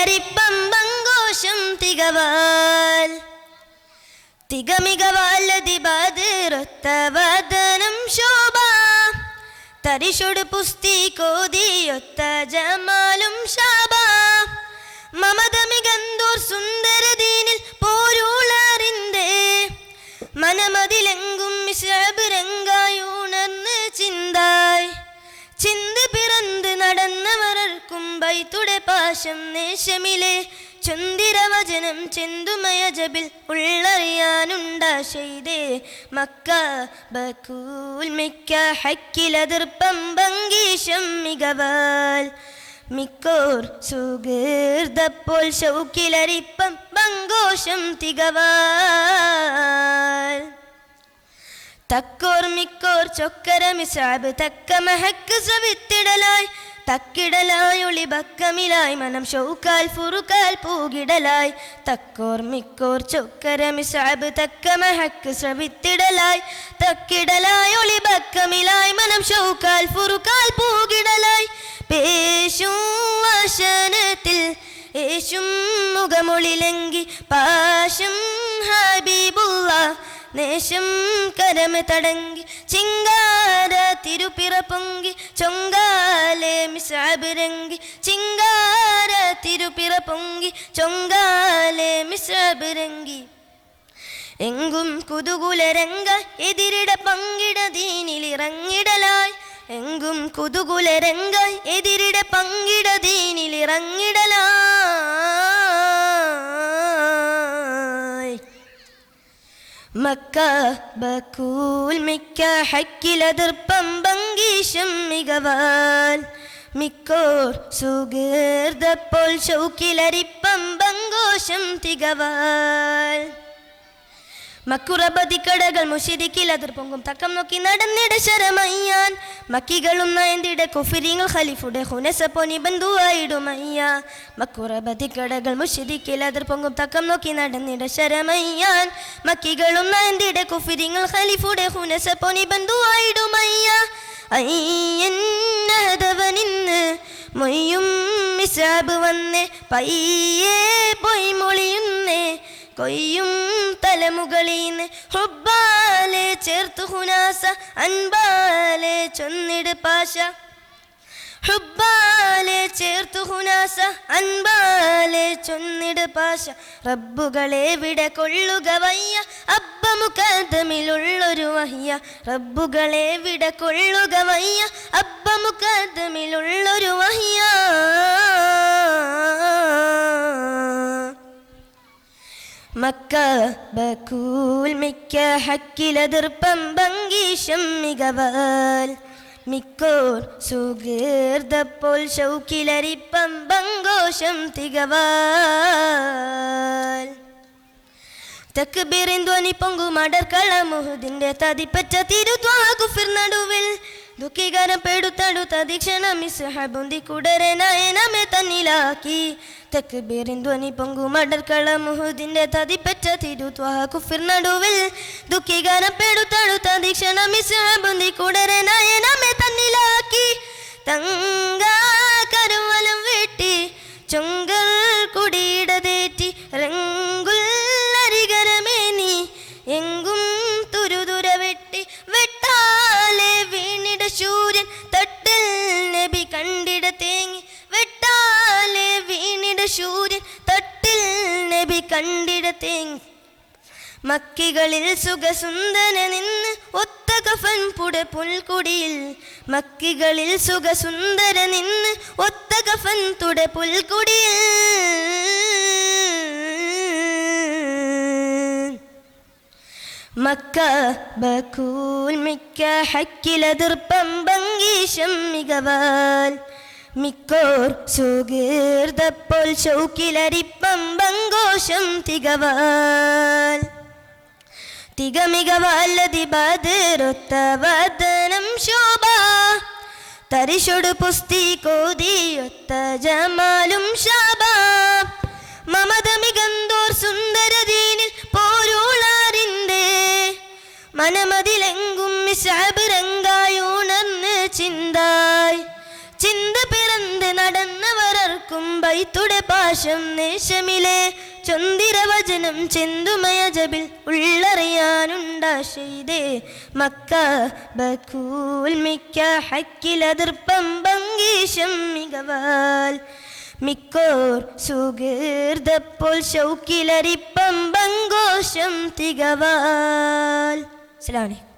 ശൗക്കിലരിപ്പമ്പങ്കോശം തികവാൽ തികമികവാലതിബാതിറൊത്ത വദനം ശോഭ തരിശൊട് പുസ്തി കോതിയൊത്ത ജമാലും ശാബ മമതമികന്തോർ സുന്ദരദീനിൽ പോരുളറിന്തേ മനമതിലെങ്കും മിസ്അബിരങ്കായുണർന്ന് ചിന്തായ് ചിന്ത് പിറന്ന് നടന്നവരർക്കും ബൈത്തുടെ പാശം നേശമിലെ ചുന്തിരവചനം ചെന്തുമയ ജബിൽ ഉള്ളറിയാനുണ്ടാ ചെയ്തേ മക്ക ബക്കൂൽ മിക്ക ഹക്കിലതിർപ്പം ഭംഗീശം മികവാൽ മിക്കോർ സുഗീർദപ്പോൾ ശൗക്കിലരിപ്പം ബങ്കോശം തികവാൽ തക്കോർ മിക്കോർ ചൊക്കര മിസാബ് തക്ക മഹക്ക് സവിത്തിടലായി തക്കിടലായി ഒളിബക്കമിലായി മനം ഷൗക്കാൽ ഫുറുക്കാൽ പൂകിടലായി തക്കോർ മിക്കോർ ചൊക്കര മിസാബ് തക്ക മഹക്ക് ശ്രവിത്തിടലായി തക്കിടലായി ഒളിബക്കമിലായി മനം ഷൗക്കാൽ ഫുറുക്കാൽ പൂകിടലായി പേശും വശനത്തിൽ യേശും മുഖമൊളിലെങ്കി പാശം ഹബീബുള്ള നേശം കരമ തടങ്കി ചിങ്കാര തിരുപ്പിറ പൊങ്കി ചൊങ്കാലെ മിസ്അബിരങ്കി ചിങ്കാര തിരുപ്പിറ പൊങ്കി ചൊങ്കാലെ മിസ്അബിരങ്കി എങ്കും കുതുകുലരംഗ എതിരിട പങ്കിട ദീനിലിറങ്ങിടലായി എങ്കും കുതുകുലരംഗ എതിരിട പങ്കിട ദീനിലിറങ്ങിടലായി മക്ക ബക്കൂൽ മിക്ക ഹക്കിലതിർപ്പം ഭംഗീശം മികവാൽ മിക്കോർ സുഗീർദപ്പോൾ ശൗക്കിലരിപ്പം ബങ്കോശം തികവാൽ മക്കുറബതി കടകൾ മുഷിരിക്കിൽ അതിർപ്പൊങ്കും തക്കം നോക്കി നടന്നിട ശരമയ്യാൻ മക്കികളും നയന്തിട കുഫിരിങ്ങൾ ഖലീഫുടെ ഹുനസപ്പൊനി ബന്ധുവായിടുമയ്യ മക്കുറബതി കടകൾ മുഷിരിക്കിൽ അതിർപ്പൊങ്കും തക്കം നോക്കി നടന്നിട ശരമയ്യാൻ മക്കികളും നയന്തിട കുഫിരിങ്ങൾ ഖലീഫുടെ ഹുനസപ്പൊനി ബന്ധുവായിടുമയ്യ അയ്യന്നഹദവനിന്ന് മൊയ്യും മിസാബ് വന്നേ പയ്യേ പൊയ് മൊളിയുന്നേ കൊയ്യും തലമുകളീന്ന് ഹുബ്ബാലെ ചേർത്തു ഹുനാസ അൻപാലെ ചൊന്നിട് പാശ ഹുബ്ബാലെ ചേർത്തു ഹുനാസ അൻപാലെ ചൊന്നിട് പാശ റബ്ബുകളെ വിട കൊള്ളുക വയ്യ അബ്ബ മുഖദ്ദമിലുള്ളൊരു വഹ്യ റബ്ബുകളെ വിട കൊള്ളുക വയ്യ അബ്ബ മുഖദ്ദമിലുള്ളൊരു വഹ്യ മക്ക ബക്കൂൽ മിക്ക ഹക്കിലതിർപ്പം ഭംഗീശം മികവാൽ മിക്കോർ സുഗീർദപ്പോൾ ശൗക്കിലരിപ്പം ബങ്കോശം തികവാൽ തക്ബീറിൻ ധ്വനി പൊങ്കും അടർക്കള മുഹദിന്റെ തതിപ്പറ്റ തിരുദ്വാ കുഫിർ നടുവിൽ ദുഃഖികരം പെടുത്തടുത്ത ദീക്ഷണ മിസ്ഹബുന്തി കുടരെ നയനമെ തന്നിലാക്കി തക്ബീറിൻ ധ്വനി പൊങ്കും അടർക്കള മുഹദിന്റെ തതിപ്പറ്റ തിരുദ്വാ കുഫിർ നടുവിൽ ദുഃഖികരം പെടുത്തടുത്ത ദീക്ഷണ മിസ്ഹബുന്തി കുടരെ നയനമെ തന്നിലാക്കി തങ്ക കരുവലം വെട്ടി ചൊങ്കൽ കുടിയിടതേറ്റി രംഗുൽ അരികരമേനി എങ്കും തുരുതുര വെട്ടി വെട്ടാലെ വീണിട സൂര്യൻ തട്ടിൽ നബി കണ്ടിട തേങ്ങി വെട്ടാലെ വീണിട സൂര്യൻ തട്ടിൽ നബി കണ്ടിട തേങ്ങി മക്കികളിൽ സുഖസുന്ദര നിന്ന് ഒത്ത കഫൻ പുട പുൽക്കുടിയിൽ മക്കികളിൽ സുഖസുന്ദര നിന്ന് ഒത്ത കഫൻ തുട പുൽക്കുടിയിൽ മക്ക ബക്കൂൽ മിക്ക ഹക്കിലതിർപ്പം ഭംഗീശം മികവാൽ മിക്കോർ സുഗീർദപ്പോൾ ശൗക്കിലരിപ്പം ബങ്കോശം തികവാൽ തികമികവാലതിബാതിറൊത്ത വദനം ശോഭ തരിശൊട് പുസ്തി കോതിയൊത്ത ജമാലും ശാബ മമതമികന്തോർ സുന്ദരദീനിൽ പോരുളറിന്തേ മനമതിലെങ്കും മിസ്അബിരങ്കായുണർന്ന് ചിന്തായ് ചിന്ത പിറന്ന് നടന്നവരർക്കും കൈത്തുടെ പാശം നേശമിലെ ചൊന്തിരവചനം ചെന്തുമയ ജബിൽ ഉള്ളറിയാനുണ്ടാശയിതേ മക്ക ബക്കൂൽ മിക്ക ഹക്കിലതിർപ്പം ഭംഗീശം മികവാൽ മിക്കോർ സുഗീർദപ്പോൾ ശൗക്കിലരിപ്പം ബങ്കോശം തികവാൽ. അസ്സലാമു അലൈക്കും.